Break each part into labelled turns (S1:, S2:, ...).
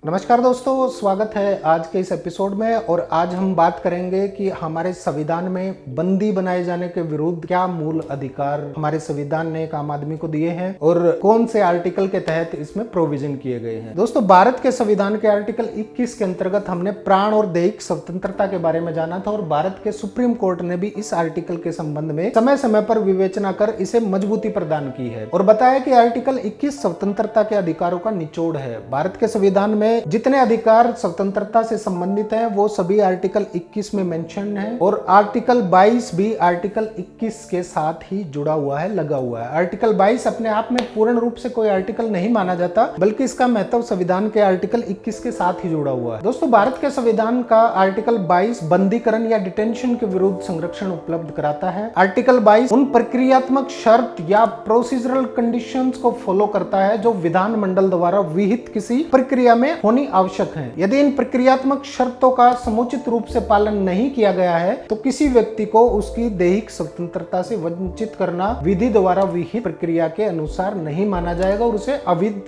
S1: नमस्कार दोस्तों, स्वागत है आज के इस एपिसोड में। और आज हम बात करेंगे कि हमारे संविधान में बंदी बनाए जाने के विरुद्ध क्या मूल अधिकार हमारे संविधान ने एक आम आदमी को दिए हैं और कौन से आर्टिकल के तहत इसमें प्रोविजन किए गए हैं। दोस्तों, भारत के संविधान के आर्टिकल 21 के अंतर्गत हमने प्राण और दैहिक स्वतंत्रता के बारे में जाना था और भारत के सुप्रीम कोर्ट ने भी इस आर्टिकल के संबंध में समय समय पर विवेचना कर इसे मजबूती प्रदान की है और बताया कि आर्टिकल 21 स्वतंत्रता के अधिकारों का निचोड़ है। भारत के संविधान में जितने अधिकार स्वतंत्रता से संबंधित हैं वो सभी आर्टिकल 21 में मेंशन है और आर्टिकल 22 भी आर्टिकल 21 के साथ ही जुड़ा हुआ है, लगा हुआ है। आर्टिकल 22 अपने आप में पूर्ण रूप से कोई आर्टिकल नहीं माना जाता, बल्कि इसका महत्व संविधान के आर्टिकल 21 के साथ ही जुड़ा हुआ है। दोस्तों, भारत के संविधान का आर्टिकल 22 बंदीकरण या डिटेंशन के विरुद्ध संरक्षण उपलब्ध कराता है। आर्टिकल 22 उन प्रक्रियात्मक शर्त या प्रोसीजरल कंडीशंस को फॉलो करता है जो विधानमंडल द्वारा विहित किसी प्रक्रिया में होनी आवश्यक है। यदि इन प्रक्रियात्मक शर्तों का समुचित रूप से पालन नहीं किया गया है तो किसी व्यक्ति को उसकी दैहिक स्वतंत्रता से वंचित करना विधि द्वारा विहित प्रक्रिया के अनुसार नहीं माना जाएगा और उसे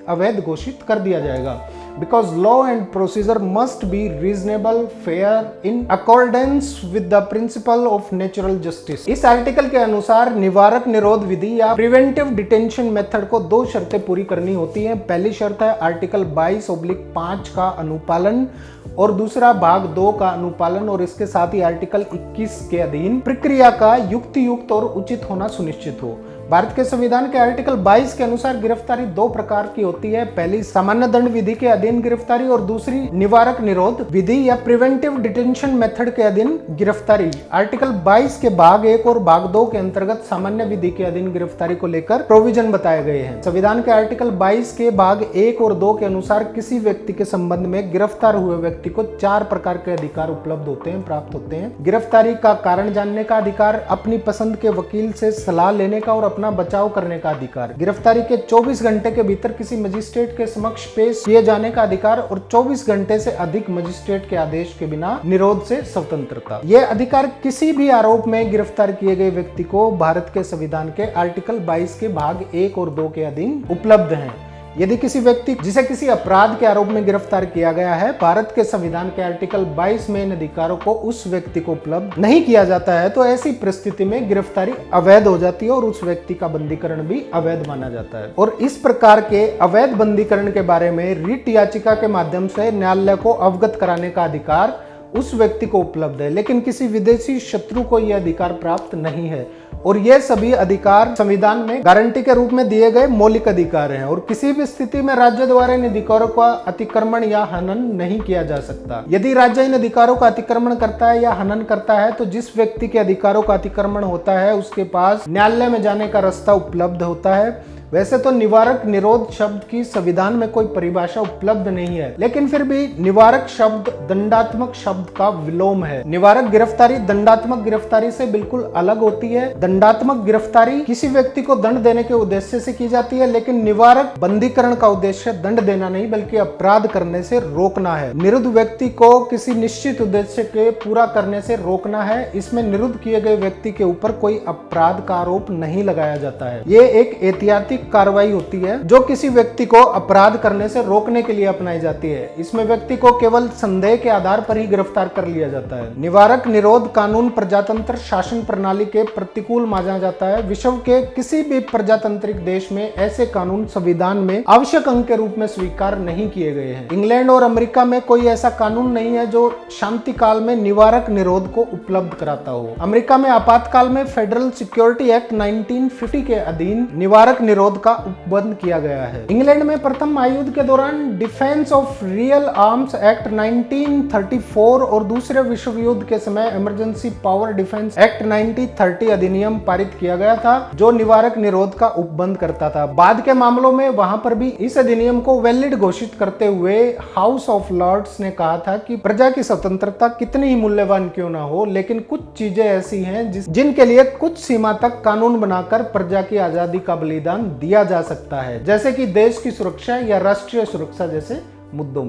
S1: अवैध घोषित कर दिया जाएगा। Because law and procedure must be reasonable, fair, in accordance with the principle of natural justice। इस आर्टिकल के अनुसार निवारक निरोध विधि या प्रिवेंटिव डिटेंशन मेथड को दो शर्तें पूरी करनी होती हैं। पहली शर्त है आर्टिकल 22/5 का अनुपालन और दूसरा भाग 2 का अनुपालन और इसके साथ ही आर्टिकल 21 के अधीन प्रक्रिया का युक्त और उचित होना सुनिश्चित हो। भारत के संविधान के आर्टिकल 22 के अनुसार गिरफ्तारी दो प्रकार की होती है। पहली सामान्य दंड विधि के अधीन गिरफ्तारी और दूसरी निवारक निरोध विधि या प्रिवेंटिव डिटेंशन मेथड के अधीन गिरफ्तारी। आर्टिकल 22 के भाग 1 और भाग 2 के अंतर्गत सामान्य विधि के अधीन गिरफ्तारी को लेकर प्रोविजन बताए गए हैं। संविधान के आर्टिकल 22 के भाग 1 और 2 के अनुसार किसी व्यक्ति के संबंध में गिरफ्तार हुए व्यक्ति को 4 प्रकार के अधिकार उपलब्ध होते हैं, प्राप्त होते हैं। गिरफ्तारी का कारण जानने का अधिकार, अपनी पसंद के वकील से सलाह लेने का और अपना बचाव करने का अधिकार, गिरफ्तारी के 24 घंटे के भीतर किसी मजिस्ट्रेट के समक्ष पेश किए जाने का अधिकार और 24 घंटे से अधिक मजिस्ट्रेट के आदेश के बिना निरोध से स्वतंत्रता। यह अधिकार किसी भी आरोप में गिरफ्तार किए गए व्यक्ति को भारत के संविधान के आर्टिकल 22 के भाग 1 और 2 के अधीन उपलब्ध हैं। यदि किसी व्यक्ति जिसे किसी अपराध के आरोप में गिरफ्तार किया गया है, भारत के संविधान के आर्टिकल 22 में इन अधिकारों को उस व्यक्ति को उपलब्ध नहीं किया जाता है तो ऐसी परिस्थिति में गिरफ्तारी अवैध हो जाती है और उस व्यक्ति का बंदीकरण भी अवैध माना जाता है। और इस प्रकार के अवैध बंदीकरण के बारे में रिट याचिका के माध्यम से न्यायालय को अवगत कराने का अधिकार उस व्यक्ति को उपलब्ध है, लेकिन किसी विदेशी शत्रु को यह अधिकार प्राप्त नहीं है। और ये सभी अधिकार संविधान में गारंटी के रूप में दिए गए मौलिक अधिकार हैं और किसी भी स्थिति में राज्य द्वारा इन अधिकारों का अतिक्रमण या हनन नहीं किया जा सकता। यदि राज्य इन अधिकारों का अतिक्रमण करता है या हनन करता है तो जिस व्यक्ति के अधिकारों का अतिक्रमण होता है उसके पास न्यायालय में जाने का रास्ता उपलब्ध होता है। वैसे तो निवारक निरोध शब्द की संविधान में कोई परिभाषा उपलब्ध नहीं है, लेकिन फिर भी निवारक शब्द दंडात्मक शब्द का विलोम है। निवारक गिरफ्तारी दंडात्मक गिरफ्तारी से बिल्कुल अलग होती है। दंडात्मक गिरफ्तारी किसी व्यक्ति को दंड देने के उद्देश्य से की जाती है, लेकिन निवारक बंदीकरण का उद्देश्य दंड देना नहीं बल्कि अपराध करने से रोकना है। निरुद्ध व्यक्ति को किसी निश्चित उद्देश्य के पूरा करने से रोकना है। इसमें निरुद्ध किए गए व्यक्ति के ऊपर कोई अपराध का आरोप नहीं लगाया जाता है। ये एक एहतियाती कार्रवाई होती है जो किसी व्यक्ति को अपराध करने से रोकने के लिए अपनाई जाती है। इसमें व्यक्ति को केवल संदेह के आधार पर ही गिरफ्तार कर लिया जाता है। निवारक निरोध कानून प्रजातंत्र शासन प्रणाली के प्रतिकूल माना जाता है। विश्व के किसी भी प्रजातांत्रिक देश में ऐसे कानून संविधान में आवश्यक अंग के रूप में स्वीकार नहीं किए गए हैं। इंग्लैंड और अमेरिका में कोई ऐसा कानून नहीं है जो शांति काल में निवारक निरोध को उपलब्ध कराता हो। अमेरिका में आपातकाल में फेडरल सिक्योरिटी एक्ट 1950 के अधीन निवारक निरोध का उपबंध किया गया है। इंग्लैंड में प्रथम महायुद्ध के दौरान defence of real arms act 1934 और दूसरे विश्व युद्ध के समय इमरजेंसी पावर डिफेंस एक्ट 1930 अधिनियम पारित किया गया था जो निवारक निरोध का उपबंध करता था। बाद के मामलों में वहां पर भी इस अधिनियम को वैलिड घोषित करते हुए हाउस ऑफ लॉर्ड्स ने कहा था कि प्रजा की स्वतंत्रता कितनी ही मूल्यवान क्यों ना हो, लेकिन कुछ चीजें ऐसी हैं जिनके लिए कुछ सीमा तक कानून बनाकर प्रजा की आजादी का बलिदान दिया जा सकता है, जैसे कि देश की सुरक्षा या राष्ट्रीय सुरक्षा जैसे मुद्दों में।